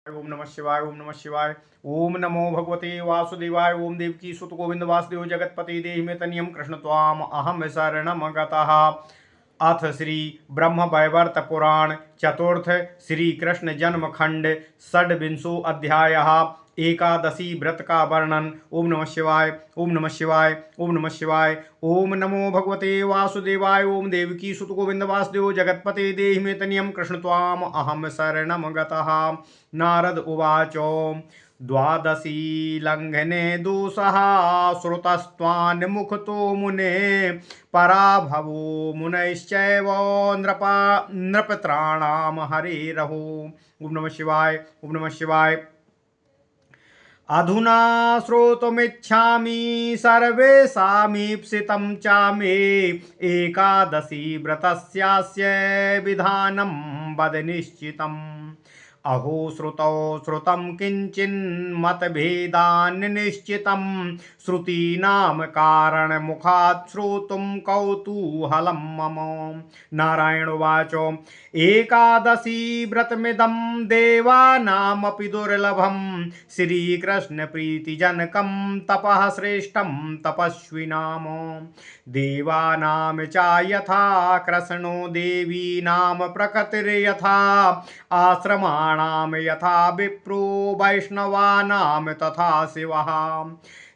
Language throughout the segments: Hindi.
ओम नमः शिवाय। ओम नमः शिवाय। ओम नमो भगवते वासुदेवाय। ओम देवकी सुत गोविंद वासुदेव जगतपति देहि में तनियम कृष्ण त्वाम अहम शरणम गतः। अथ श्री ब्रह्म वैवर्त पुराण चतुर्थ श्री कृष्ण जन्म खंड षड्विंशो अध्याय एकादशी व्रत का वर्णन। ओम नमः शिवाय। ओम नमः शिवाय। ओम नमः शिवाय। ओम नमो भगवते वासुदेवाय। ओम देवकी सुत गोविंद वासुदेव जगतपते देहि मे तनियम कृष्ण त्वाम अहम शरणम गतः। नारद उवाच द्वादशी लंघने दोषः श्रुतस्त्वान्मुखतो मुने पराभवो मुनैश्चैव नृपत्राणाम हरेरहो। ओम नमः शिवाय। ओम नमः शिवाय। अधुना श्रोतुमिच्छामि सर्वेषामीप्सितं च मे एकादशी व्रतस्यास्य विधानं वद निश्चितम्। अहो श्रुतौ श्रुतं किञ्चिन्मतभेदान् निश्चितं श्रुतीनां कारणमुखात् श्रोतुं कौतूहलं मम। नारायण उवाच एकादशी व्रतमिदं देवानामपि दुर्लभं श्रीकृष्णप्रीतिजनकं तपः श्रेष्ठं तपस्विनाम। देवानां च यथा कृष्णो देवीनां प्रकृतिर्यथा आश्रमाणां यथा विप्रो वैष्णवानां तथा शिवः।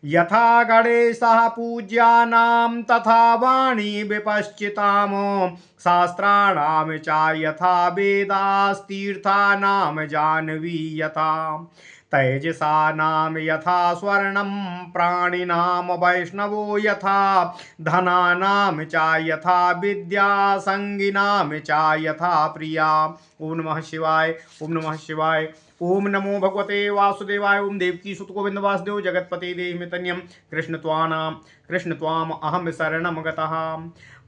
यथा गणेशः पूज्यानां तथा वाणी विपश्चिताम् शास्त्राणां च यथा वेदास्तीर्थानां जाह्नवी यथा तैजसानां यथा स्वर्णं प्राणिनां वैष्णवो यथा धनानां च यथा विद्या संगिनां च यथा प्रिया। ओम नमः शिवाय। ओम नमः शिवाय। ओम नमो भगवते वासुदेवाय। ओम देवकी सुत गोविंद वासुदेव जगतपते देहि में तनियम कृष्ण त्वाम अहम शरणम गतः।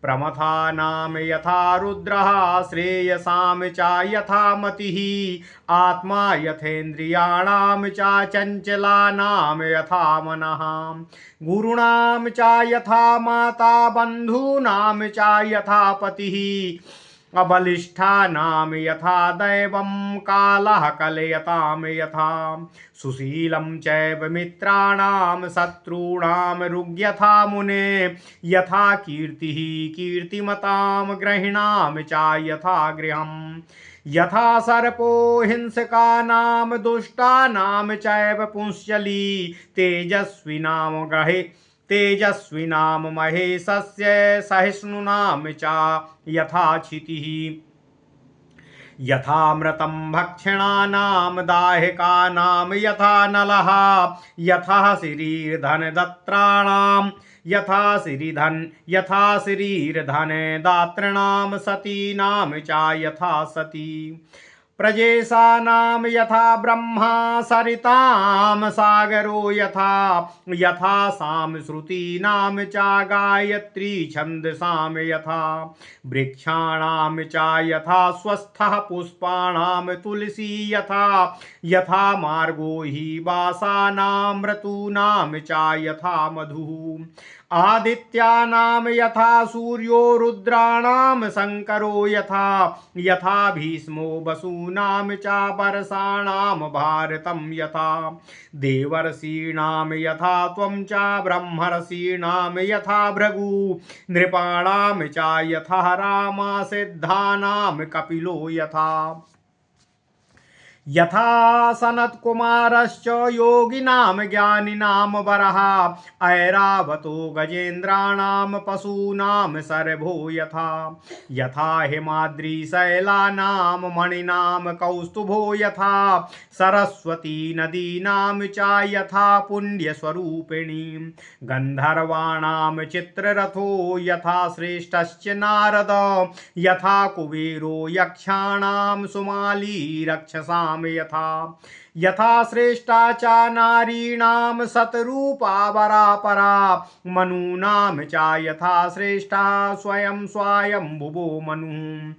प्रमथानां यथा रुद्रः श्रेयसां च यथा मतिः आत्मा यथेन्द्रियाणां च चञ्चलानां यथा मनः। गुरूणां च यथा माता बन्धूनां च यथा पतिः अबलिष्ठानां यथा दैवं कालः कलयतां यथा। सुशीलं चैव मित्राणां शत्रूणां ऋग्यथा मुने यथा कीर्तिः कीर्तिमतां ग्रहिणां च यथा गृहम्। यथा सर्पो हिंसकानां दुष्टानां चैव पुंस्यली तेजस्विनां ग्रहे तेजस्विनां महेशस्य सहिष्णुनां च यथा क्षितिः। यथामृतं भक्षणानां दाहिकानां यथा नलः यथा शरीरधनदात्राणां यथा शरीरधनदातॄणां सतीनां च यथा सती। प्रजेशानां यथा ब्रह्मा सरितां सागरो यथा साम श्रुतीनां च गायत्री छन्दसां यथा। वृक्षाणां च यथा स्वस्थः पुष्पाणां तुलसी यथा मार्गो हि वासानां ऋतूनां च यथा मधुः। आदित्यानां यथा सूर्यो रुद्राणां शंकरो यथा भीष्मो वसूनां च वर्षाणां भारतं यथा। देवर्षीणां यथा त्वं च ब्रह्मर्षीणां यथा भृगु नृपाणां च यथा रामा सिद्धानां कपिलो यथा। यथा सनत्कुमारश्च योगिनां ज्ञानिनां वरः ऐरावतो गजेन्द्राणां पशूनां सर्वो यथा हिमाद्रिशैलानां मणिनां कौस्तुभो यथा। सरस्वती नदीनां च यथा पुण्यस्वरूपिणी। गन्धर्वाणां चित्ररथो यथा श्रेष्ठश्च नारद यथा कुबेरो यक्षाणां सुमाली रक्षसां यथा श्रेष्ठा च नारीणां शतरूपा वरापरा मनूनां च यथा श्रेष्ठा स्वयं स्वायंभुवो मनुः।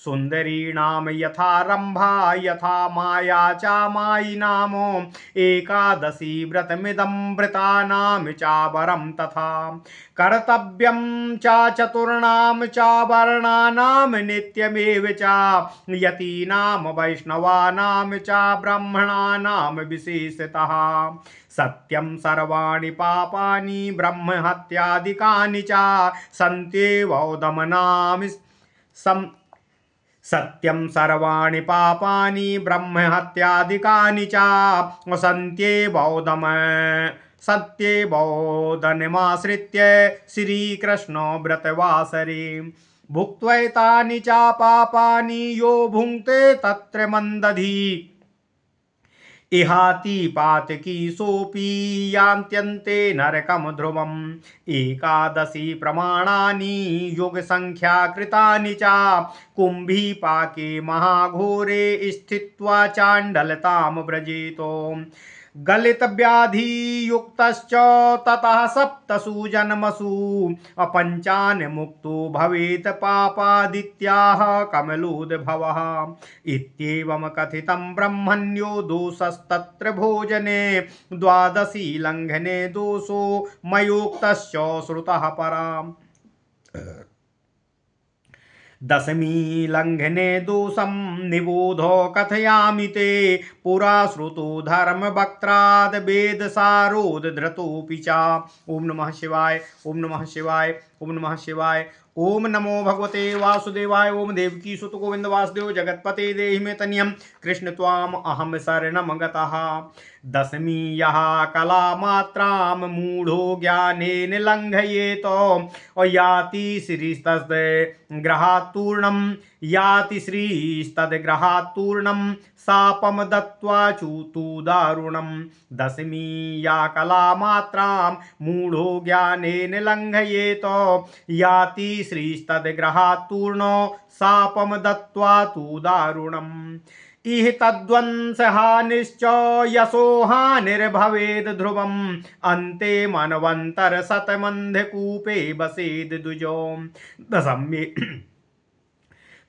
सुन्दरीणां यथा रम्भा यथा माया च मायिनामो एकादशी व्रतमिदं व्रतानां चावरं तथा कर्तव्यं च चतुर्णां च वर्णानां नित्यमेव च यतीनां वैष्णवानां च ब्राह्मणानां विशेषतः सत्यं सर्वाणि पापानि ब्रह्महत्यादिकानि च सन्त्येव दमनामि सत्यं सर्वाणि पापानि ब्रह्महत्यादिकानि च सत्येवोदनमाश्रित्य श्रीकृष्णो व्रतवासरे भुक्त्वैतानि च पापानि यो भुङ्क्ते तत्र मन्दधि इहाति पातकी सोऽपि यान्त्यन्ते नरकं ध्रुवम् एकादशी प्रमाणानि योगसंख्या कृतानि च कुम्भीपाके महाघोरे स्थित्वा चाण्डलतां व्रजेतो गलितव्याधियुक्तश्च ततः सप्तसु जन्मसु अपञ्चान् मुक्तो भवेत् पापादित्याह कमलोद्भवः इत्येवं कथितं ब्रह्मण्यो दोषस्तत्र भोजने द्वादशी लङ्घने दोषो मयोक्तश्च श्रुतः पराम् दशमी लंघने दोषं निबोधो कथयामि ते पुरा श्रुतो धर्मवक्त्राद् वेदसारोद् धृतोऽपि च। ओम नमः शिवाय, ओम नमः शिवाय, ओम नमः शिवाय। ओम नमो भगवते वासुदेवाय। ओम देवकी सुत गोविंद वासुदेव जगत्पते देहि मे तनियम कृष्ण त्वाम अहम शरणं गतः। दशमी यः कलामात्रां मूढो ज्ञानेन लङ्घयेत याति श्रीस्तद्ग्रहात्तूर्णं याति श्रीस्तद्ग्रहात्तूर्णं शापं दत्त्वा चूतु दारुणं। दशमी या कलामात्रां मूढो ज्ञानेन लङ्घयेत याति श्रीस्तद्ग्रहात्तूर्णो शापं दत्त्वा तु दारुणम्। इह तद्वंशहानिश्च यशो हानिर्भवेद् ध्रुवम् अन्ते मनवन्तरशतमन्धकूपे वसेद् द्विजो।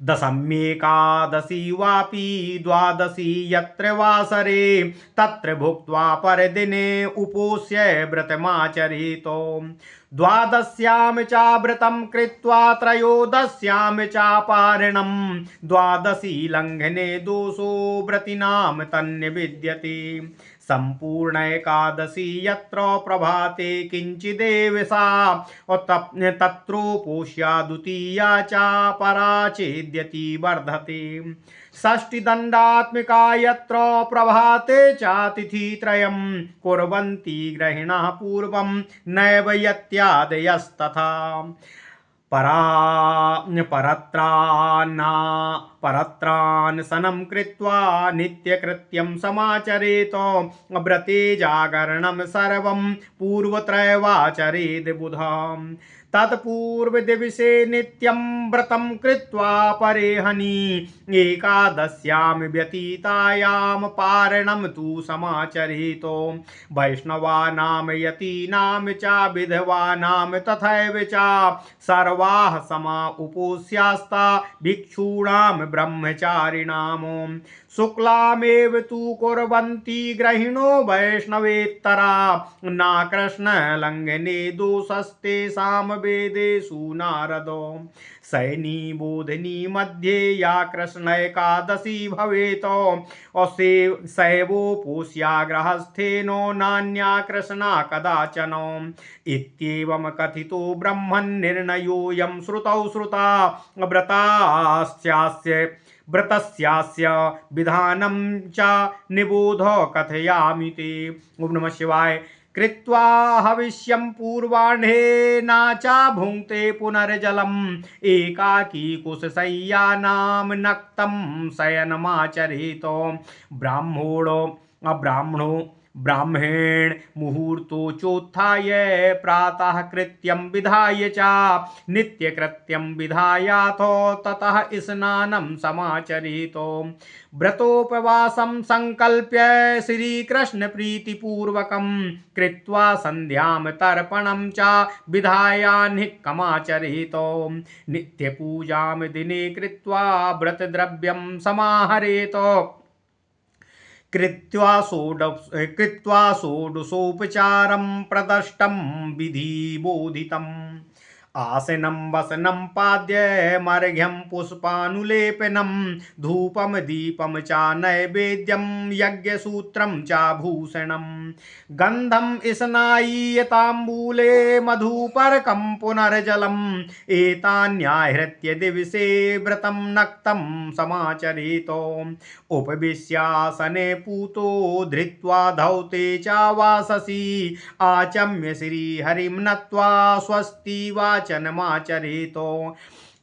दशम्येकादशी वापि द्वादशी यत्र वासरे तत्र भुक्त्वा परदिने उपोष्य व्रतमाचरेतो। द्वादश्यां च व्रतं कृत्वा त्रयोदश्यां च पारणं द्वादशी लङ्घने दोषो व्रतिनां तन्निविद्यते। संपूर्ण एकादशी यत्र प्रभाते किंचिदेव सा तत्रोपोष्या द्वितीया च परा चेद्यति वर्धते। षष्टिदण्डात्मिका यत्र प्रभाते चातिथित्रयं कुर्वन्ति ग्रहिणः पूर्वं नैव यत्यादयस्तथा। परत्रान्सनं कृत्वा नित्यकृत्यं समाचरेत व्रते जागरणं सर्वं पूर्वत्रयवाचरेद् बुधम्। तत्पूर्वदिवसे नित्यं व्रतं कृत्वा परेहनि एकादश्यां व्यतीतायां पारणं तु समाचरेतो। वैष्णवानां यतीनां च विधवानां तथैव च सर्वाः समा उपोष्यास्ता भिक्षूणां ब्रह्मचारिणाम्। शुक्लामेव तु कुर्वन्ति ग्रहिणो वैष्णवेतरा न कृष्णलङ्घने दोषस्तेषां वेदेषु नारदो। शयनी बोधनी मध्ये या कृष्ण एकादशी भवेत शैवोपोष्या गृहस्थेनो नान्या कृष्णा कदाचन। इत्येवं कथितो ब्रह्मन्निर्णयोऽयं श्रुतौ श्रुता व्रतस्यास्य विधानं च निबोध कथयामि ते। ओम नमः शिवाय। कृत्वा हविष्यं पूर्वाह्णे न च भुङ्क्ते पुनर्जलम् एकाकी कुशशय्यानां नक्तं शयनमाचरेत। ब्राह्मणो ब्राह्मेण मुहूर्तोचोत्थाय प्रातः कृत्यं विधाय च नित्यकृत्यं विधायाथो ततः स्नानं समाचरितो व्रतोपवासं संकल्प्य श्रीकृष्ण प्रीतिपूर्वकं कृत्वा संध्यां तर्पणं च विधायान्हिकमाचरितो नित्यपूजां दिने कृत्वा व्रतद्रव्यं समाहरेतो कृत्वा षोडशोपचारं प्रदष्टं विधिबोधितम् आसनं वसनं पाद्यमर्घ्यं पुष्पानुलेपनं धूपं दीपं च नैवेद्यं यज्ञसूत्रं च भूषणं गन्धं स्नायीयताम्बूले मधुपर्कं पुनर्जलम् एतान्याहृत्य दिवसे व्रतं नक्तं समाचरितो उपविश्यासने पूतो धृत्वा धौते च वाससि आचम्य श्रीहरिं नत्वा स्वस्ति वाचनमाचरितो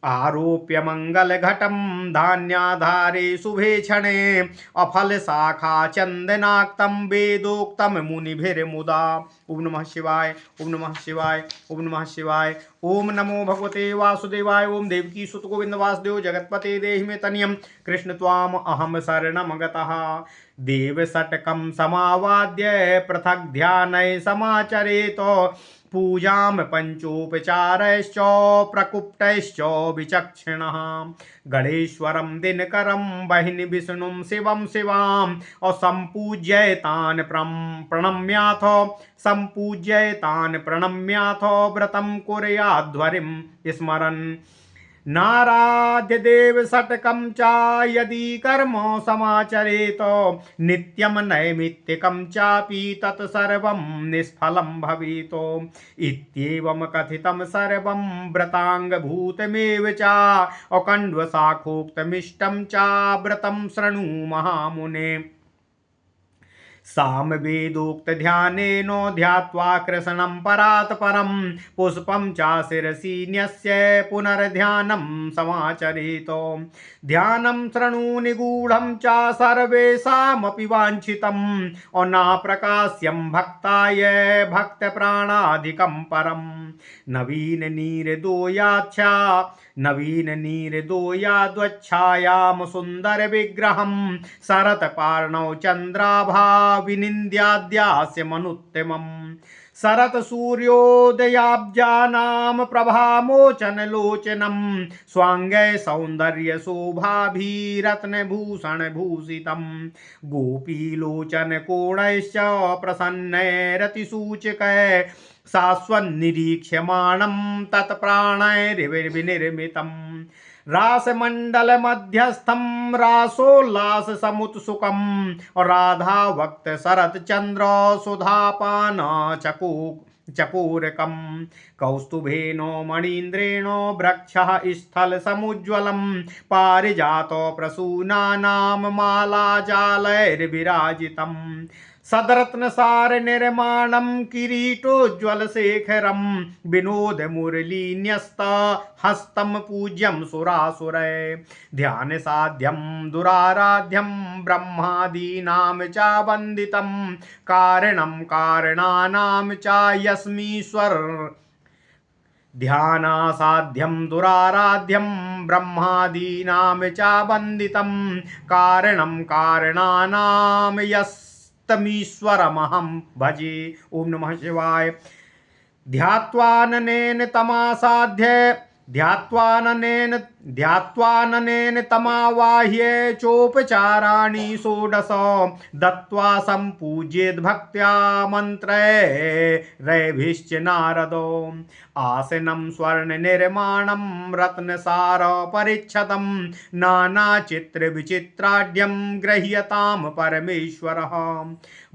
आरोप्य मंगलघटं धान्याधारे शुभे क्षणे अफलशाखा चन्दनाक्तं वेदोक्तं मुनिभिर्मुदा। ओम नमः शिवाय, ओम नमः शिवाय, ओम नमः शिवाय। ओम नमो भगवते वासुदेवाय। ओम देवकी सुत गोविंद वासुदेव जगत्पते देहि मे तनियं कृष्ण त्वाम अहम शरणं गतः। देवषट्कं समावाद्य पृथक् ध्यानै समाचरेतो पूजां पंचोपचारैश्च प्रकुप्तैश्च विचक्षिणः गणेश्वरं दिनकरं वहिनि विष्णुं शिवं शिवाम् असम्पूज्यैतान् प्रणम्याथ व्रतं कुर्याध्वरिं स्मरन् नाराध्य देव षट्कं च यदि कर्म समाचरेत नित्यं नैमित्तिकं चापि तत्सर्वं निष्फलं भवेत् इत्येवं कथितं सर्वं व्रताङ्गभूतमेव च अखण्डवशाखोक्तमिष्टं च व्रतं शृणु महामुने सामवेदोक्तध्यानेन ध्यात्वा कृष्णं परात् परं पुष्पं च शिरसि न्यस्य पुनर्ध्यानं समाचरितो ध्यानं शृणु निगूढं च सर्वेषामपि वाञ्छितम् अनाप्रकाश्यं भक्ताय भक्तप्राणाधिकं परं नवीन नीरदोयाद्वच्छायां सुन्दर विग्रहं शरत्पार्णौ चन्द्राभा विनिन्द्याद्यास्य मनुत्तमम् शरत सूर्योदयाब्जानां प्रभामोचनलोचनं स्वाङ्गै सौन्दर्य शोभाभिरत्नभूषणभूषितं गोपीलोचनकोणैश्च प्रसन्नैरतिसूचकै शाश्वन्निरीक्ष्यमाणं तत्प्राणैर्विनिर्मितं रासमण्डलमध्यस्थं रासोल्लाससमुत्सुकं राधाभक्त शरच्चन्द्र सुधापान चकोरकं कौस्तुभेन मणीन्द्रेण वृक्षः स्थलसमुज्ज्वलं पारिजातो प्रसूनानां मालाजालैर्विराजितम् सदरत्नसार निर्माणं किरीटोज्ज्वलशेखरं विनोदमुरलीन्यस्त हस्तं पूज्यं सुरासुरै ध्यानसाध्यं दुराराध्यं ब्रह्मादीनां च वन्दितं कारणं कारणानां च यस्मीश्वर ध्यानासाध्यं दुराराध्यं ब्रह्मादीनां च वन्दितं कारणं कारणानां तमीश्वरमहं भजे। ओम नमः शिवाय। ध्यात्वाननेन तमासाध्य ध्यात्वाननेन तमावाह्य चोपचाराणि षोडश दत्त्वा सम्पूज्येद् भक्त्या मन्त्रैरभिश्च नारदो आसनं स्वर्णनिर्माणं रत्नसार परिच्छदं नानाचित्रविचित्राढ्यं गृह्यतां परमेश्वरः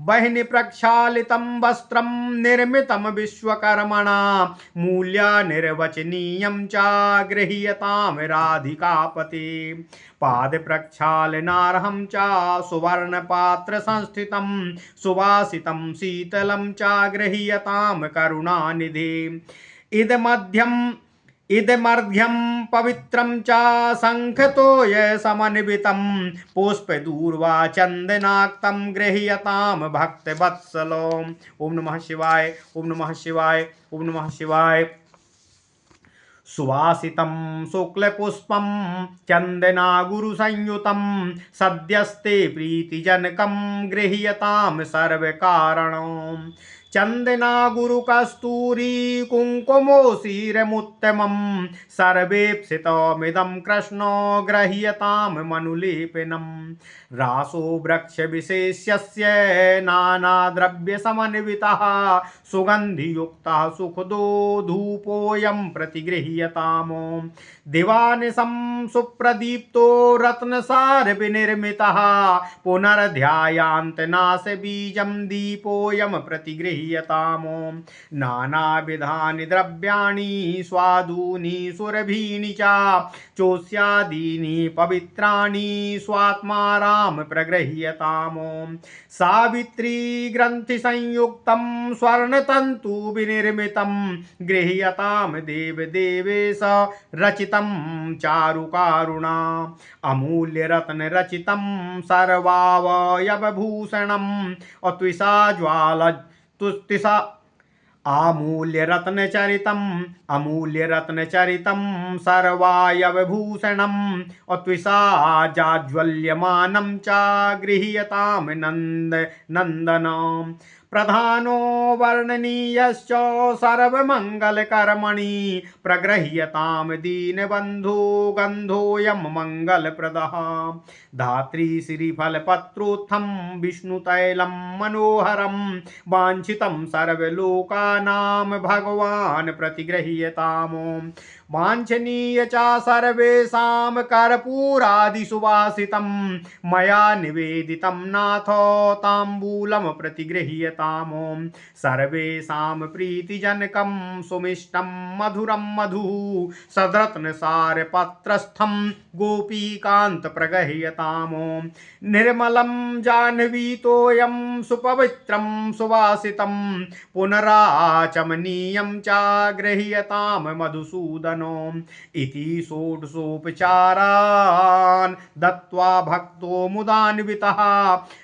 बहिनि प्रक्षालितं वस्त्रं निर्मितं विश्वकर्मणा मूल्यानिर्वचनीयं च गृह्यतां राधिकापते पादप्रक्षालनार्हं च सुवर्णपात्रसंस्थितं सुवासितं शीतलं च गृह्यतां करुणानिधे इदमर्घ्यं पवित्रं च शङ्खतोय समन्वितं पुष्पदूर्वा चन्दनाक्तं गृह्यतां भक्तवत्सलो। ओम नमः शिवाय, ओम नमः शिवाय, ओम नमः शिवाय। सुवासितं शुक्लपुष्पं चन्दनागुरुसंयुतं सद्यस्ते प्रीतिजनकं गृह्यतां सर्वकारणं। चन्दना गुरुकस्तूरी कुङ्कुमोऽशिरमुत्तमं सर्वेप्सितमिदं कृष्णो गृह्यतां मनुलेपनम्। रासो वृक्षविशेष्यस्य नानाद्रव्यसमन्वितः सुगन्धियुक्तः सुखदो धूपोऽयं प्रतिगृह्यताम्। दिवानिशं सुप्रदीप्तो रत्नसारविनिर्मितः पुनर्ध्यायान्तनाशबीजं दीपोऽयं प्रतिगृह्यताम्। नानाविधानि द्रव्याणि स्वादूनि सुरभीनि च चोष्यादीनि पवित्राणि स्वात्माराम प्रगृह्यताम्। सावित्री ग्रंथि संयुक्तं स्वर्णतन्तु विनिर्मितं गृह्यतां देवदेवेश रचितं चारुकारुणा। अमूल्य रत्न रचितं सर्वावयवभूषणं अत्विषा ज्वाल तुस्तिषा अमूल्यरत्नचरितं सर्वायवभूषणम् अत्विषा जाज्वल्यमानं च गृह्यतां नन्दनम्। प्रधानो वर्णनीयश्च सर्वमङ्गलकर्मणि प्रगृह्यतां दीनबन्धो गन्धोऽयं मङ्गलप्रदः। धात्री श्रीफलपत्रोत्थं विष्णुतैलं मनोहरं वाञ्छितं सर्वलोकानां भगवान् प्रतिगृह्यताम्। वाञ्छनीय च सर्वेषां कर्पूरादिसुवासितं मया निवेदितं नाथ ताम्बूलं प्रतिगृह्यताम्। सर्वेषां प्रीतिजनकं सुमिष्टं मधुरं मधुः सद्रत्नसारपत्रस्थं गोपीकान्त प्रगह्यताम्। निर्मलं जाह्नवीतोऽयं सुपवित्रं सुवासितं पुनराचमनीयं च गृह्यतां मधुसूदनो। इति षोडशोपचारान् दत्त्वा भक्तो मुदान्वितः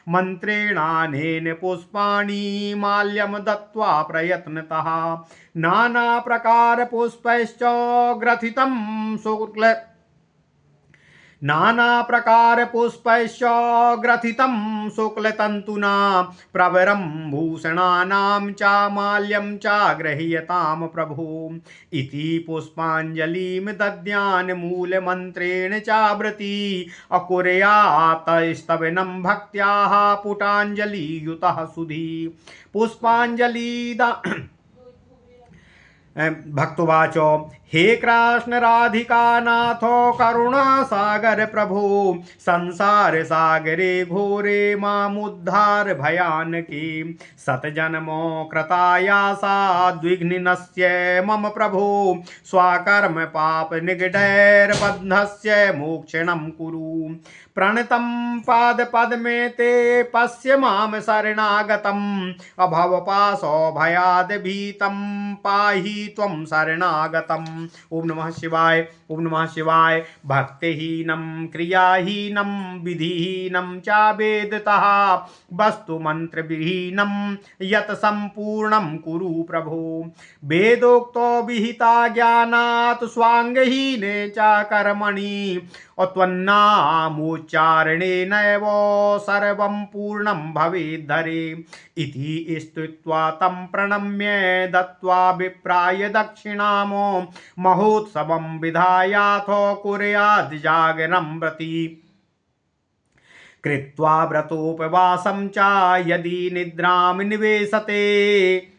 मन्त्रेणानेन पुष्पाणि माल्यं दत्त्वा प्रयत्नतः। नानाप्रकारपुष्पैश्च ग्रथितं शुक्लतन्तुना प्रवरं भूषणानां च माल्यं च गृह्यतां प्रभो। इति पुष्पाञ्जलिं दद्यान् मूलमन्त्रेण चावृति अकुर्यात्स्तवनं भक्त्याः पुटाञ्जलियुतः सुधी। पुष्पाञ्जलिदा भक्तवाच हे कृष्ण राधिकानाथो करुणासागर प्रभो संसार सागरे घोरे मामुद्धार भयानके शतजन्मो कृतायासाद्विघ्नस्य मम प्रभो स्वाकर्म पाप निगडैर्बद्धस्य मोक्षणं कुरु। प्रणतं पादपद्मे ते पश्य मां शरणागतम् अभवपाशो भयाद् भीतं पाहि त्वं शरणागतम्। ओम नमः शिवाय, ओम नमः शिवाय। भक्तिहीनं क्रियाहीनं विधिहीनं च वेदतः वस्तु मंत्रविहीनं यत् संपूर्णं कुरु प्रभो। वेदोक्तो विहिता ज्ञानात् स्वाङ्गहीने च कर्मणि त्वन्नामोच्चारणेनैव सर्वं पूर्णं भवेद्धरे। इति स्तुत्वा तं प्रणम्य दत्त्वा विप्राय दक्षिणामो महोत्सवं विधायाथो कुर्याद् जागरणं प्रति। कृत्वा व्रतोपवासं च यदि निद्रां निवेशते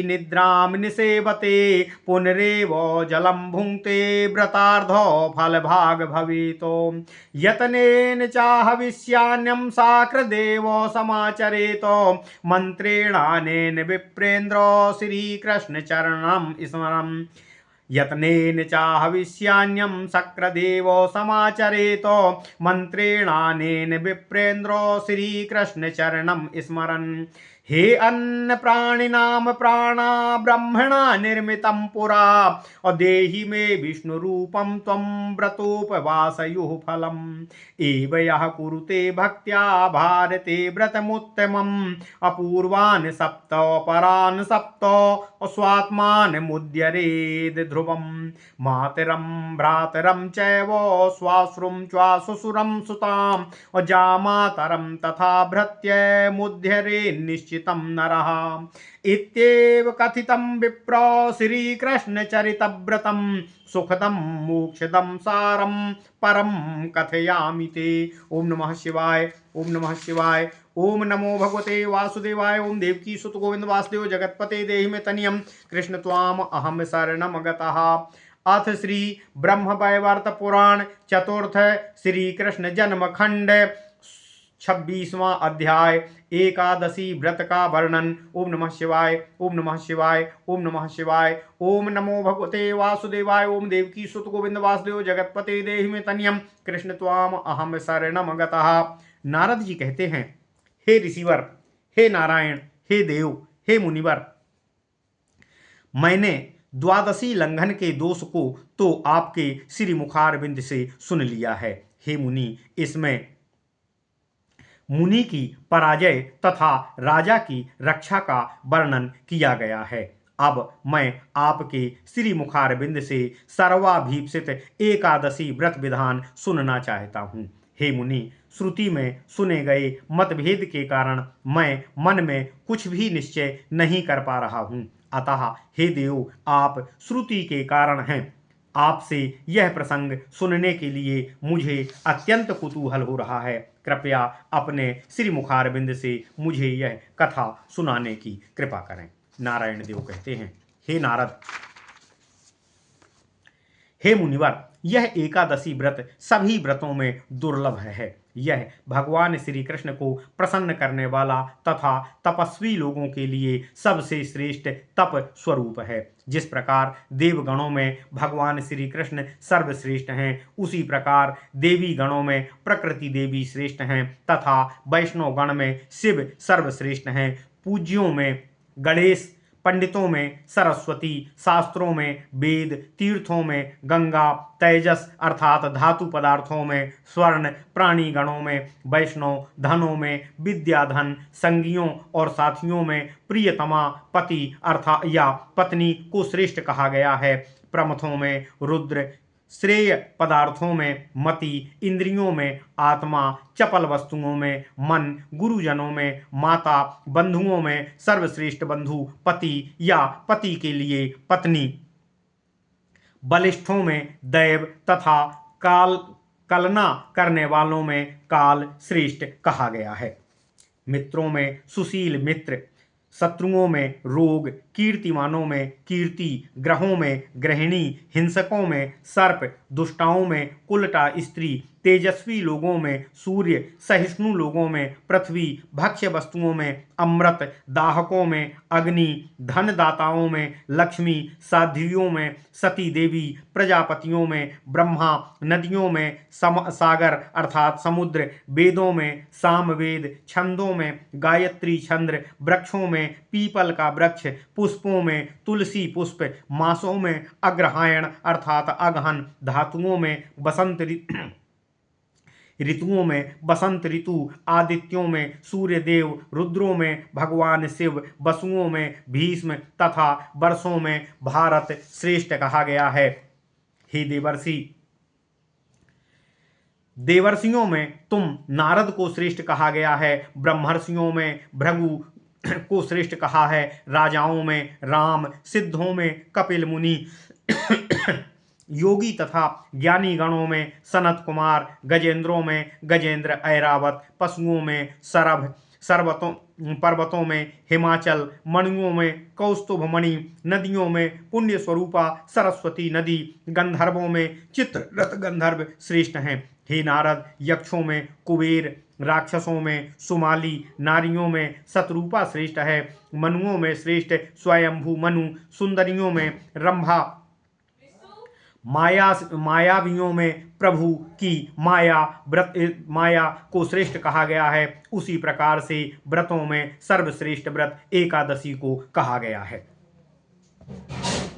निद्रां निसेवते पुनरेव जलं भुङ्क्ते व्रतार्धो फलभाग भवेतो। यतनेन चाहविष्यान्यं साक्रदेवो समाचरेतो मन्त्रेणानेन विप्रेन्द्रो श्रीकृष्णचरणं स्मरन्। यत्नेन चाहविष्यान्यं शक्रदेवो समाचरेतो मन्त्रेणानेन विप्रेन्द्रो श्रीकृष्णचरणं स्मरन्। हे अन्न प्राणिनाम प्राणा ब्रह्मणा निर्मितं पुरा और देहि मे विष्णु रूपम त्वं व्रतोपवासयुः फलम् एव यः कुरुते भक्त्या भारते व्रतमुत्तमम् अपूर्वान् सप्त परान् सप्त स्वात्मान् मुद्यरेद् ध्रुवम् मातरं भ्रातरं चैव स्वाश्रुं च्वाश्वशुरं सुताम् जामातरं तथा भृत्य मुद्यरे निश्चितं नरः इत्येव कथितं विप्र श्रीकृष्णचरितव्रतं सुखदं मोक्षदं सारं परं कथयामि ते। ओम नमः शिवाय, ओम नमः शिवाय, ओम नमो भगवते वासुदेवाय। ओम देवकी सुत गोविंद वासुदेव जगतपते देहि मे तनियम कृष्ण त्वाम अहम शरणम गतः। अथ श्री ब्रह्म वैवर्त पुराण चतुर्थ श्री कृष्ण जन्म खंड 26वां अध्याय एकादशी व्रत का वर्णन। ओम नमः शिवाय, ओम नमः शिवाय, ओम नमः शिवाय, ओम नमो भगवते वासुदेवाय। ओम देवकी सुत गोविंद वासुदेव जगतपते देहि मे तनियम कृष्ण त्वाम अहम शरणम गतः। नारद जी कहते हैं, हे ऋषिवर, हे नारायण, हे देव, हे मुनिवर, मैंने द्वादशी लंघन के दोष को तो आपके श्री मुखारविंद से सुन लिया है। हे मुनि, इसमें मुनि की पराजय तथा राजा की रक्षा का वर्णन किया गया है। अब मैं आपके श्री मुखारविंद से सर्वाभीप्सित एकादशी व्रत विधान सुनना चाहता हूँ। हे मुनि, श्रुति में सुने गए मतभेद के कारण मैं मन में कुछ भी निश्चय नहीं कर पा रहा हूँ। अतः हे देव, आप श्रुति के कारण हैं। आपसे यह प्रसंग सुनने के लिए मुझे अत्यंत कुतूहल हो रहा है। कृपया अपने श्री मुखारविंद से मुझे यह कथा सुनाने की कृपा करें। नारायण देव कहते हैं, हे नारद, हे मुनिवर, यह एकादशी व्रत सभी व्रतों में दुर्लभ है। यह भगवान श्री कृष्ण को प्रसन्न करने वाला तथा तपस्वी लोगों के लिए सबसे श्रेष्ठ तप स्वरूप है। जिस प्रकार देवगणों में भगवान श्री कृष्ण सर्वश्रेष्ठ हैं, उसी प्रकार देवी गणों में प्रकृति देवी श्रेष्ठ हैं तथा वैष्णव गण में शिव सर्वश्रेष्ठ हैं। पूज्यों में गणेश, पंडितों में सरस्वती, शास्त्रों में वेद, तीर्थों में गंगा, तेजस अर्थात धातु पदार्थों में स्वर्ण, प्राणी गणों में वैष्णव, धनों में विद्याधन, संगियों और साथियों में प्रियतमा, पति अर्थात या पत्नी को श्रेष्ठ कहा गया है। प्रमथों में रुद्र, श्रेय पदार्थों में मति, इंद्रियों में आत्मा, चपल वस्तुओं में मन, गुरुजनों में माता, बंधुओं में सर्वश्रेष्ठ बंधु पति या पति के लिए पत्नी, बलिष्ठों में दैव तथा कलना करने वालों में काल श्रेष्ठ कहा गया है। मित्रों में सुशील मित्र, शत्रुओं में रोग, कीर्तिमानों में कीर्ति, ग्रहों में गृहिणी, हिंसकों में सर्प, दुष्टाओं में कुलटा स्त्री, तेजस्वी लोगों में सूर्य, सहिष्णु लोगों में पृथ्वी, भक्ष्य वस्तुओं में अमृत, दाहकों में अग्नि, धनदाताओं में लक्ष्मी, साध्वियों में सती देवी, प्रजापतियों में ब्रह्मा, नदियों में सागर अर्थात समुद्र, वेदों में सामवेद, छंदों में गायत्री छंद, वृक्षों में पीपल का वृक्ष, पुष्पों में तुलसी पुष्प, मासों में अग्रहायण अर्थात अगहन, धातुओं में बसंत ऋतुओं में बसंत ऋतु, आदित्यों में सूर्यदेव, रुद्रों में भगवान शिव, वसुओं में भीष्म तथा वर्षों में भारत श्रेष्ठ कहा गया है। हे देवर्षि, देवर्षियों में तुम नारद को श्रेष्ठ कहा गया है। ब्रह्मर्षियों में भृगु को श्रेष्ठ कहा है। राजाओं में राम, सिद्धों में कपिल मुनि, योगी तथा ज्ञानी गणों में सनत कुमार, गजेंद्रों में गजेंद्र ऐरावत, पशुओं में सरभ, पर्वतों में हिमाचल, मणियों में कौस्तुभ मणि, नदियों में पुण्य स्वरूपा सरस्वती नदी, गंधर्वों में चित्ररथ गंधर्व श्रेष्ठ हैं। हे नारद, यक्षों में कुबेर, राक्षसों में सुमाली, नारियों में शतरूपा श्रेष्ठ है। मनुओं में श्रेष्ठ स्वयंभू मनु, सुंदरियों में रंभा, मायावियों में प्रभु की माया को श्रेष्ठ कहा गया है, उसी प्रकार से व्रतों में सर्वश्रेष्ठ व्रत एकादशी को कहा गया है।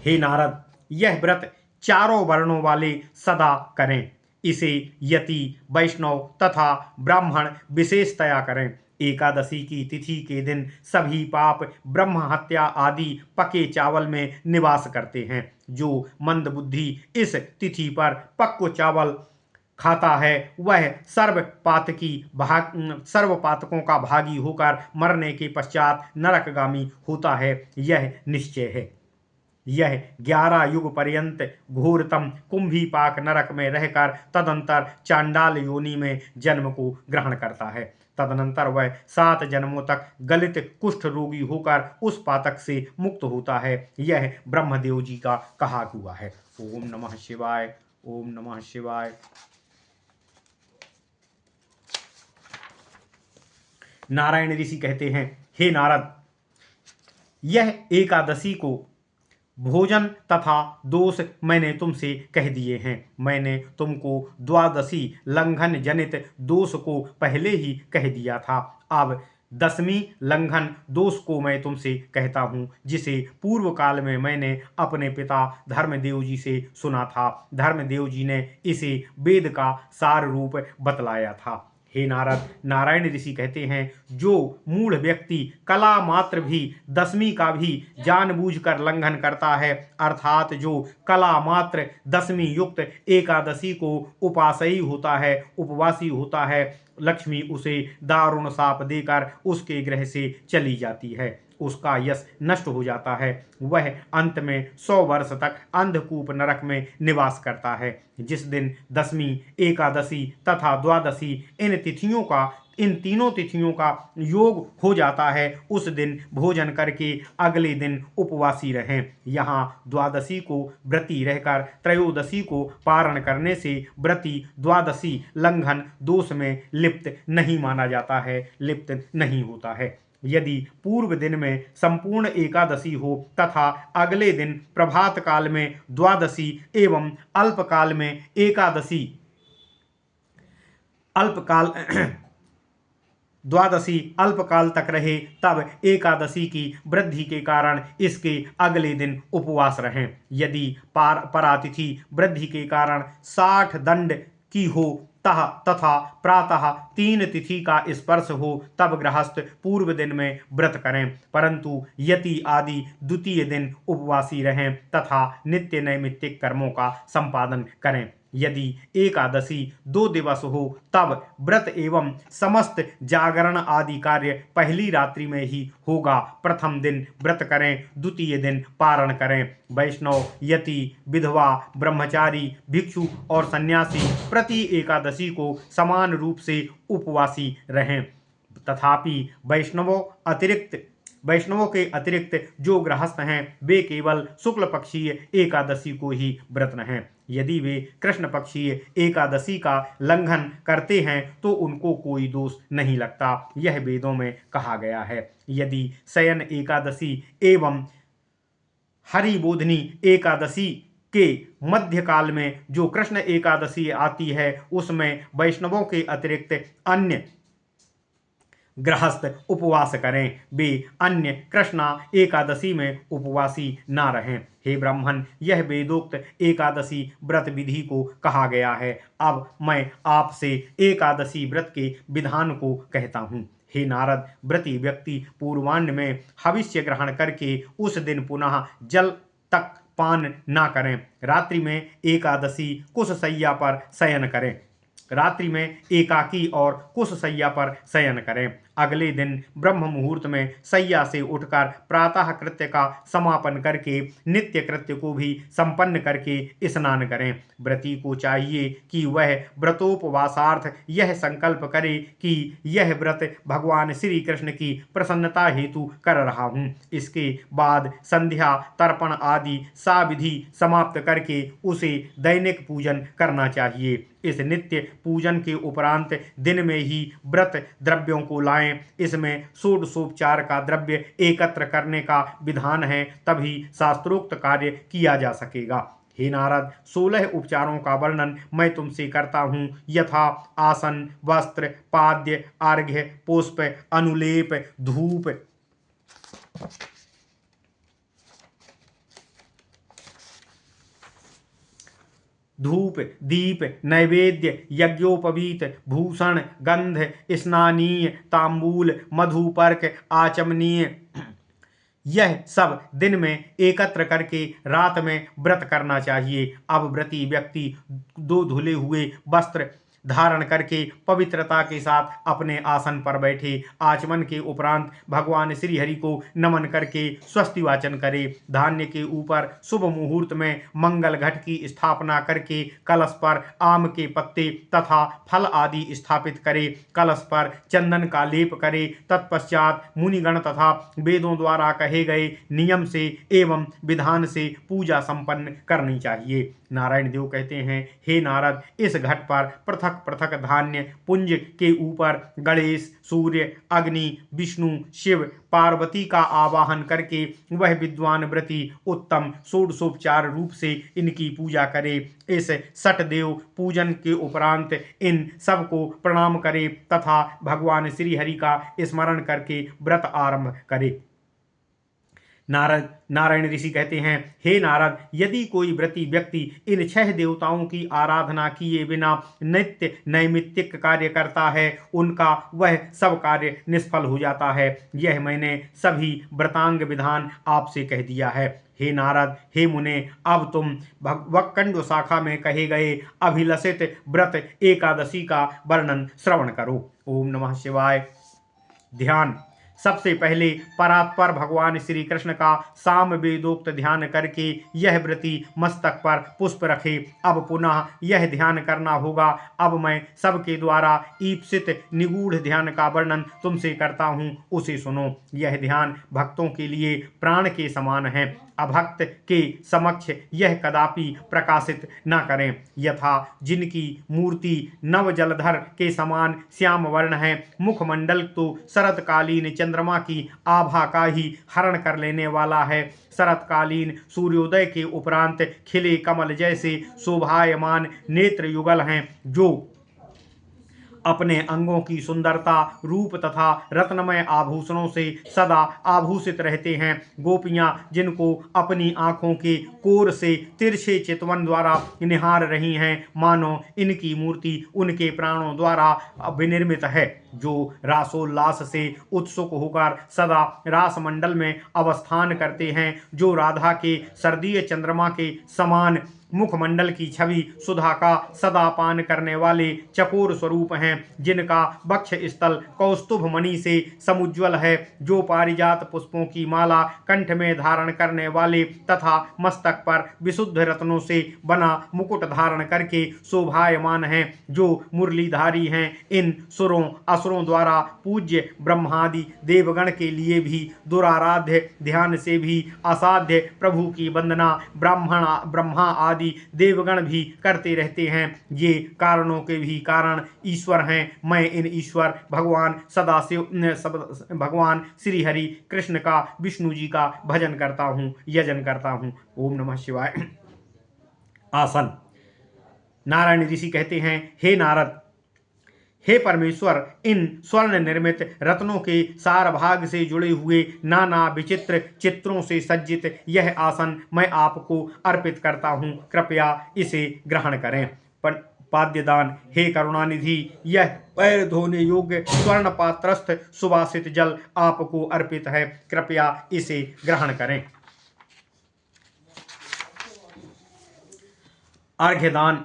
हे नारद, यह व्रत चारों वर्णों वाले सदा करें। इसे यति, वैष्णव तथा ब्राह्मण विशेषतया करें। एकादशी की तिथि के दिन सभी पाप ब्रह्म हत्या आदि पके चावल में निवास करते हैं। जो मंदबुद्धि इस तिथि पर पक्व चावल खाता है वह सर्वपातकों का भागी होकर मरने के पश्चात नरकगामी होता है, यह निश्चय है। यह 11 युग पर्यंत घोरतम कुंभीपाक नरक में रहकर तदंतर चांडाल योनि में जन्म को ग्रहण करता है। तदनंतर वह 7 जन्मों तक गलित कुष्ठ रोगी होकर उस पातक से मुक्त होता है। यह ब्रह्मदेव जी का कहा हुआ है। ओम नमः शिवाय, ओम नमः शिवाय। नारायण ऋषि कहते हैं, हे नारद, यह एकादशी को भोजन तथा दोष मैंने तुमसे कह दिए हैं। मैंने तुमको द्वादशी लंघन जनित दोष को पहले ही कह दिया था। अब 10वीं लंघन दोष को मैं तुमसे कहता हूँ, जिसे पूर्व काल में मैंने अपने पिता धर्मदेव जी से सुना था। धर्मदेव जी ने इसे वेद का सार रूप बतलाया था। हे नारद, नारायण ऋषि कहते हैं, जो मूढ़ व्यक्ति कला मात्र भी 10वीं का भी जानबूझकर लंघन करता है, अर्थात जो कला मात्र 10वीं युक्त एकादशी को उपवासी होता है, लक्ष्मी उसे दारुण शाप देकर उसके गृह से चली जाती है, उसका यश नष्ट हो जाता है। वह अंत में 100 वर्ष तक अंधकूप नरक में निवास करता है। जिस दिन 10वीं एकादशी तथा द्वादशी इन तीनों तिथियों का योग हो जाता है, उस दिन भोजन करके अगले दिन उपवासी रहें। यहाँ द्वादशी को व्रती रहकर त्रयोदशी को पारण करने से व्रती द्वादशी लंघन दोष में लिप्त नहीं माना जाता है, लिप्त नहीं होता है। यदि पूर्व दिन में संपूर्ण एकादशी हो तथा अगले दिन प्रभात काल में द्वादशी एवं अल्पकाल में एकादशी द्वादशी अल्पकाल तक रहे, तब एकादशी की वृद्धि के कारण इसके अगले दिन उपवास रहें। यदि परातिथि वृद्धि के कारण 60 दंड की हो तथा प्रातः 3 तिथि का स्पर्श हो, तब गृहस्थ पूर्व दिन में व्रत करें, परंतु यति आदि द्वितीय दिन उपवासी रहें तथा नित्य नैमित्तिक कर्मों का संपादन करें। यदि एकादशी 2 दिवस हो, तब व्रत एवं समस्त जागरण आदि कार्य पहली रात्रि में ही होगा। प्रथम दिन व्रत करें, द्वितीय दिन पारण करें। वैष्णव, यति, विधवा, ब्रह्मचारी, भिक्षु और सन्यासी प्रति एकादशी को समान रूप से उपवासी रहें। तथापि वैष्णवों के अतिरिक्त जो गृहस्थ हैं, वे केवल शुक्ल पक्षीय एकादशी को ही व्रत रहें। यदि वे कृष्ण पक्षीय एकादशी का लंघन करते हैं तो उनको कोई दोष नहीं लगता, यह वेदों में कहा गया है। यदि शयन एकादशी एवं हरिबोधिनी एकादशी के मध्य काल में जो कृष्ण एकादशी आती है, उसमें वैष्णवों के अतिरिक्त अन्य गृहस्थ उपवास करें, वे अन्य कृष्णा एकादशी में उपवासी ना रहें। हे ब्राह्मण, यह वेदोक्त एकादशी व्रत विधि को कहा गया है। अब मैं आपसे एकादशी व्रत के विधान को कहता हूँ। हे नारद, व्रती व्यक्ति पूर्वाह्न में हविष्य ग्रहण करके उस दिन पुनः जल तक पान ना करें। रात्रि में एकादशी कुशशय्या पर शयन करें। रात्रि में एकाकी और कुशशय्या पर शयन करें। अगले दिन ब्रह्म मुहूर्त में शय्या से उठकर प्रातः कृत्य का समापन करके नित्य कृत्य को भी संपन्न करके स्नान करें। व्रती को चाहिए कि वह व्रतोपवासार्थ यह संकल्प करे कि यह व्रत भगवान श्री कृष्ण की प्रसन्नता हेतु कर रहा हूँ। इसके बाद संध्या तर्पण आदि साविधि समाप्त करके उसे दैनिक पूजन करना चाहिए। इस नित्य पूजन के उपरांत दिन में ही व्रत द्रव्यों को लाएं। इसमें षोडशोपचार का द्रव्य एकत्र करने का विधान है, तभी शास्त्रोक्त कार्य किया जा सकेगा। हे नारद, 16 उपचारों का वर्णन मैं तुमसे करता हूँ, यथा आसन, वस्त्र, पाद्य, अर्घ्य, पुष्प, अनुलेप, धूप, दीप, नैवेद्य, यज्ञोपवीत, भूषण, गंध, स्नानीय, तांबूल, मधुपर्क, आचमनीय, यह सब दिन में एकत्र करके रात में व्रत करना चाहिए। अब व्रती व्यक्ति 2 धुले हुए वस्त्र धारण करके पवित्रता के साथ अपने आसन पर बैठे। आचमन के उपरांत भगवान श्री हरि को नमन करके स्वस्ति वाचन करे। धान्य के ऊपर शुभ मुहूर्त में मंगल घट की स्थापना करके कलश पर आम के पत्ते तथा फल आदि स्थापित करे। कलश पर चंदन का लेप करे। तत्पश्चात मुनिगण तथा वेदों द्वारा कहे गए नियम से एवं विधान से पूजा संपन्न करनी चाहिए। नारायण देव कहते हैं, हे नारद, इस घट पर पृथक पृथक धान्य पुंज के ऊपर गणेश, सूर्य, अग्नि, विष्णु, शिव, पार्वती का आवाहन करके वह विद्वान व्रती उत्तम षोडशोपचार रूप से इनकी पूजा करे। इस सठ देव पूजन के उपरांत इन सबको प्रणाम करे तथा भगवान श्री हरि का स्मरण करके व्रत आरंभ करे। नारायण ऋषि कहते हैं, हे नारद, यदि कोई व्रती व्यक्ति इन 6 देवताओं की आराधना किए बिना नित्य नैमित्तिक कार्य करता है, उनका वह सब कार्य निष्फल हो जाता है। यह मैंने सभी व्रतांग विधान आपसे कह दिया है। हे नारद, हे मुने, अब तुम वक्कंड शाखा में कहे गए अभिलषित व्रत एकादशी का वर्णन श्रवण करो। ओम नमः शिवाय। ध्यान। सबसे पहले परात्पर भगवान श्री कृष्ण का साम वेदोक्त ध्यान करके यह व्रती मस्तक पर पुष्प रखे। अब पुनः यह ध्यान करना होगा। अब मैं सबके द्वारा ईप्सित निगूढ़ ध्यान का वर्णन तुमसे करता हूँ, उसे सुनो। यह ध्यान भक्तों के लिए प्राण के समान है। अभक्त के समक्ष यह कदापि प्रकाशित न करें। यथा जिनकी मूर्ति नव जलधर के समान श्याम वर्ण है, मुखमंडल तो शरतकालीन चंद्रमा की आभा का ही हरण कर लेने वाला है। शरतकालीन सूर्योदय के उपरांत खिले कमल जैसे शोभायमान नेत्र युगल हैं, जो अपने अंगों की सुंदरता, रूप तथा रत्नमय आभूषणों से सदा आभूषित रहते हैं। गोपियां जिनको अपनी आंखों के कोर से तिरछे चितवन द्वारा निहार रही हैं, मानो इनकी मूर्ति उनके प्राणों द्वारा विनिर्मित है। जो रासोल्लास से उत्सुक होकर सदा रास मंडल में अवस्थान करते हैं, जो राधा के सर्दीय चंद्रमा के समान मुखमंडल की छवि सुधा का सदा पान करने वाले चकोर स्वरूप हैं, जिनका वक्ष स्थल कौस्तुभ मणि से समुज्वल है, जो पारिजात पुष्पों की माला कंठ में धारण करने वाले तथा मस्तक पर विशुद्ध रत्नों से बना मुकुट धारण करके शोभायमान हैं, जो मुरलीधारी हैं। इन सुरों असुरों द्वारा पूज्य ब्रह्मादि देवगण के लिए भी दुराराध्य, ध्यान से भी असाध्य प्रभु की वंदना ब्रह्मा आदि देवगण भी करते रहते हैं। ये कारणों के भी कारण ईश्वर हैं। मैं इन ईश्वर भगवान सदाशिव भगवान श्री हरि कृष्ण का, विष्णु जी का भजन करता हूँ, यजन करता हूँ। ओम नमः शिवाय। आसन। नारायण ऋषि कहते हैं, हे नारद, हे परमेश्वर, इन स्वर्ण निर्मित रत्नों के सार भाग से जुड़े हुए नाना विचित्र चित्रों से सज्जित यह आसन मैं आपको अर्पित करता हूँ, कृपया इसे ग्रहण करें। पाद्यदान। हे करुणानिधि, यह पैर धोने योग्य स्वर्ण पात्रस्थ सुवासित जल आपको अर्पित है, कृपया इसे ग्रहण करें। अर्घ्यदान।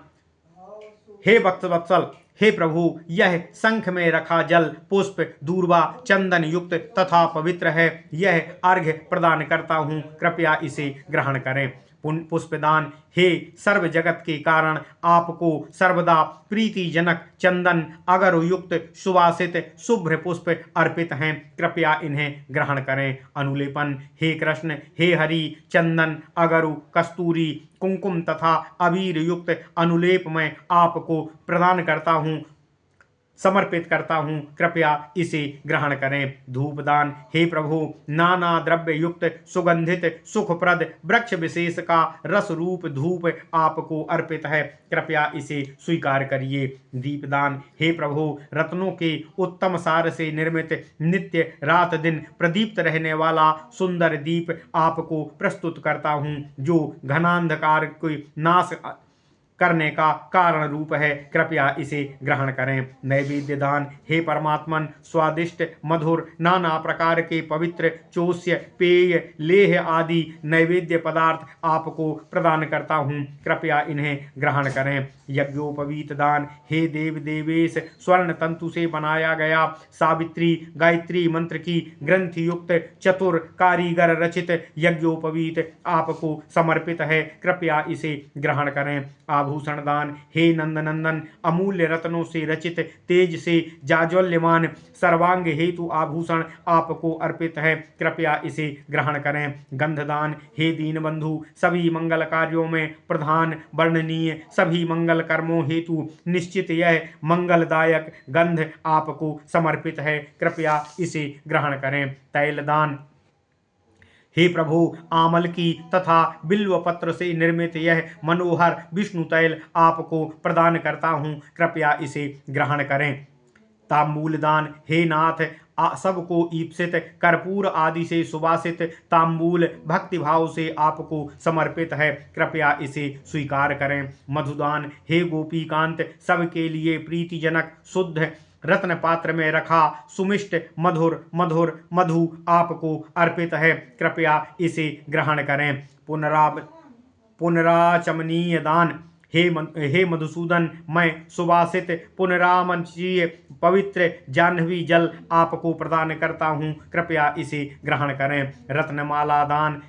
हे भक्तवत्सल, हे प्रभु, यह शंख में रखा जल पुष्प, दूर्वा, चंदन युक्त तथा पवित्र है। यह अर्घ्य प्रदान करता हूँ, कृपया इसे ग्रहण करें। पुष्पदान। हे सर्व जगत के कारण आपको सर्वदा प्रीतिजनक चंदन अगर युक्त सुवासित शुभ्र पुष्प अर्पित हैं, कृपया इन्हें ग्रहण करें। अनुलेपन। हे कृष्ण, हे हरि, चंदन, अगरु, कस्तूरी, कुंकुम तथा अबीर युक्त अनुलेप मैं आपको प्रदान करता हूँ। समर्पित करता हूँ, कृपया इसे ग्रहण करें। धूपदान। हे प्रभु, नाना द्रव्य युक्त सुगंधित सुखप्रद वृक्ष विशेष का रस रूप धूप आपको अर्पित है, कृपया इसे स्वीकार करिए। दीपदान। हे प्रभु, रत्नों के उत्तम सार से निर्मित नित्य रात दिन प्रदीप्त रहने वाला सुंदर दीप आपको प्रस्तुत करता हूँ, जो घनांधकार को नाश करने का कारण रूप है, कृपया इसे ग्रहण करें। नैवेद्य दान। हे परमात्मन, स्वादिष्ट मधुर नाना प्रकार के पवित्र चोष्य पेय लेह आदि नैवेद्य पदार्थ आपको प्रदान करता हूँ, कृपया इन्हें ग्रहण करें। यज्ञोपवीत दान। हे देव देवेश, स्वर्ण तंतु से बनाया गया सावित्री गायत्री मंत्र की ग्रंथि युक्त चतुर कारीगर रचित यज्ञोपवीत आपको समर्पित है, कृपया इसे ग्रहण करें। आभूषण दान। हे नंदनंदन, अमूल्य रत्नों से रचित तेज से जाज्वल्यमान सर्वांग हेतु आभूषण आपको अर्पित है, कृपया इसे ग्रहण करें। गंधदान। हे दीनबंधु, सभी मंगल कार्यों में प्रधान वर्णनीय सभी मंगल कर्मों हेतु निश्चित यह मंगलदायक गंध आपको समर्पित है, कृपया इसे ग्रहण करें। तैलदान। हे प्रभु, आमल की तथा बिल्व पत्र से निर्मित यह मनोहर विष्णु तैल आपको प्रदान करता हूँ, कृपया इसे ग्रहण करें। तांबूल दान। हे नाथ, सबको ईप्सित कर्पूर आदि से सुवासित तांबूल भक्तिभाव से आपको समर्पित है, कृपया इसे स्वीकार करें। मधुदान। हे गोपीकांत, सबके लिए प्रीतिजनक शुद्ध रत्न पात्र में रखा सुमिष्ट मधुर मधुर मधु आपको अर्पित है, कृपया इसे ग्रहण करें। पुनराचमनीय दान। हे मधुसूदन, मैं सुवासित पुनरामंचीय पवित्र जाह्नवी जल आपको प्रदान करता हूँ, कृपया इसे ग्रहण करें। रत्नमाला दान।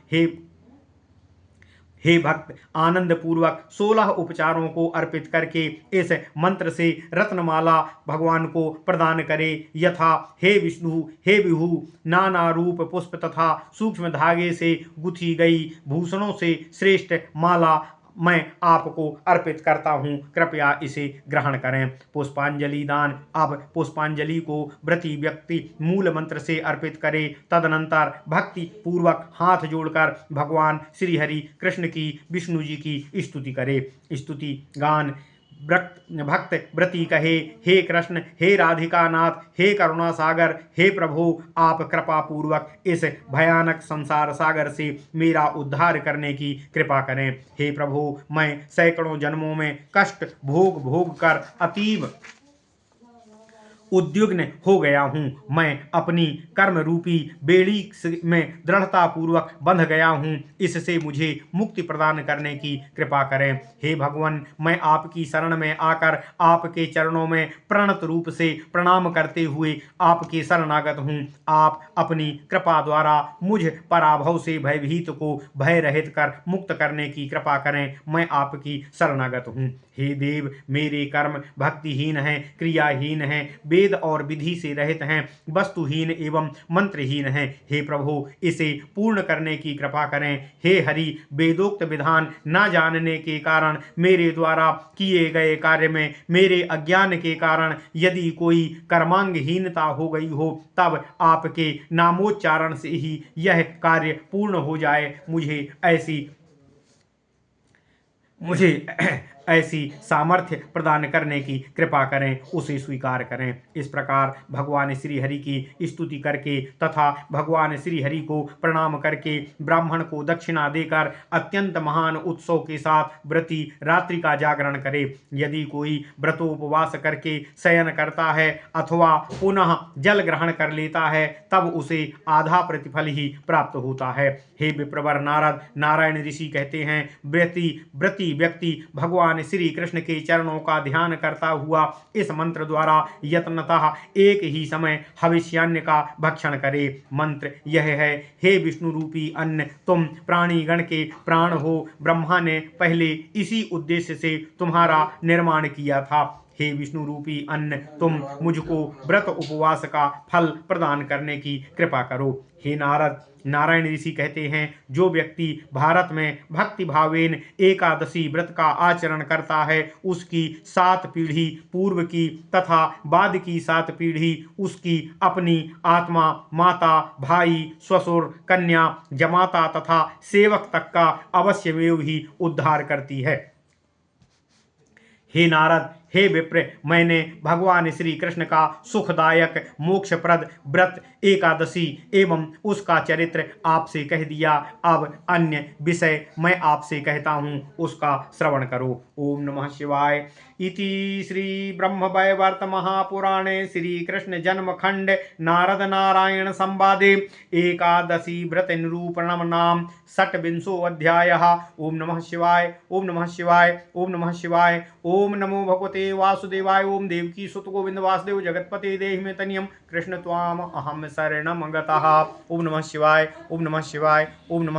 हे भक्त, आनंद पूर्वक 16 उपचारों को अर्पित करके इस मंत्र से रत्नमाला भगवान को प्रदान करे, यथा हे विष्णु, हे विभु, नाना रूप पुष्प तथा सूक्ष्म धागे से गुथी गई भूषणों से श्रेष्ठ माला मैं आपको अर्पित करता हूँ, कृपया इसे ग्रहण करें। पुष्पांजलि दान। अब पुष्पांजलि को व्रती व्यक्ति मूल मंत्र से अर्पित करे, तदनंतर भक्ति पूर्वक हाथ जोड़कर भगवान श्री हरि कृष्ण की विष्णु जी की स्तुति करे। स्तुति गान। भक्त व्रती कहे, हे कृष्ण, हे राधिका नाथ, हे करुणा सागर, हे प्रभु, आप कृपा पूर्वक इस भयानक संसार सागर से मेरा उद्धार करने की कृपा करें। हे प्रभु, मैं सैकड़ों जन्मों में कष्ट भोग भोग कर अतीव उद्युग्न हो गया हूँ। मैं अपनी कर्म रूपी बेड़ी में दृढ़ता पूर्वक बंध गया हूँ, इससे मुझे मुक्ति प्रदान करने की कृपा करें। हे भगवान, मैं आपकी शरण में आकर आपके चरणों में प्रणत रूप से प्रणाम करते हुए आपके शरणागत हूँ। आप अपनी कृपा द्वारा मुझ पराभव से भयभीत को भय रहित कर मुक्त करने की कृपा करें। मैं आपकी शरणागत हूँ। हे देव, मेरे कर्म भक्तिहीन हैं, क्रियाहीन हैं, वेद और विधि से रहित हैं, वस्तुहीन एवं मंत्रहीन हैं। हे प्रभु, इसे पूर्ण करने की कृपा करें। हे हरि, वेदोक्त विधान न जानने के कारण मेरे द्वारा किए गए कार्य में मेरे अज्ञान के कारण यदि कोई कर्मांगहीनता हो गई हो, तब आपके नामोच्चारण से ही यह कार्य पूर्ण हो जाए। मुझे ऐसी सामर्थ्य प्रदान करने की कृपा करें, उसे स्वीकार करें। इस प्रकार भगवान श्री हरि की स्तुति करके तथा भगवान श्री हरि को प्रणाम करके ब्राह्मण को दक्षिणा देकर अत्यंत महान उत्सव के साथ व्रती रात्रि का जागरण करे। यदि कोई व्रतोपवास करके शयन करता है अथवा पुनः जल ग्रहण कर लेता है, तब उसे आधा प्रतिफल ही प्राप्त होता है। हे विप्रवर नारद, नारायण ऋषि कहते हैं, व्रती व्यक्ति भगवान श्री कृष्ण के चरणों का ध्यान करता हुआ इस मंत्र द्वारा यत्नतः एक ही समय हविष्यान्न का भक्षण करे। मंत्र यह है, हे विष्णु रूपी अन्न, तुम प्राणीगण के प्राण हो। ब्रह्मा ने पहले इसी उद्देश्य से तुम्हारा निर्माण किया था। हे विष्णु रूपी अन्न, तुम मुझको व्रत उपवास का फल प्रदान करने की कृपा करो। हे नारद, नारायण ऋषि कहते हैं, जो व्यक्ति भारत में भक्ति भावेन एकादशी व्रत का आचरण करता है, उसकी 7 पीढ़ी पूर्व की तथा बाद की 7 पीढ़ी उसकी अपनी आत्मा, माता, भाई, ससुर, कन्या, जमाता तथा सेवक तक का अवश्यमेव ही उद्धार करती है। हे नारद, हे विप्र, मैंने भगवान श्री कृष्ण का सुखदायक मोक्षप्रद व्रत एकादशी एवं उसका चरित्र आपसे कह दिया। अब अन्य विषय मैं आपसे कहता हूँ, उसका श्रवण करो। ओम नमः शिवाय। इति श्री ब्रह्मवैवर्त महापुराणे श्री कृष्ण जन्मखंड नारद नारायण संवादे एकादशी व्रत निरूपणम नाम षट्विंशो अध्यायः। ओम नमः शिवाय, ओम नमः शिवाय, ओम नमः शिवाय। ओम नमो भगवते वासुदेवाय। ओम देवकी सुत गोविंद वासुदेव जगतपते देहि मे तनियम कृष्ण त्वाम अहम शरणम गतः। ओम नमः शिवाय, ओम नमः शिवाय, ओम नमः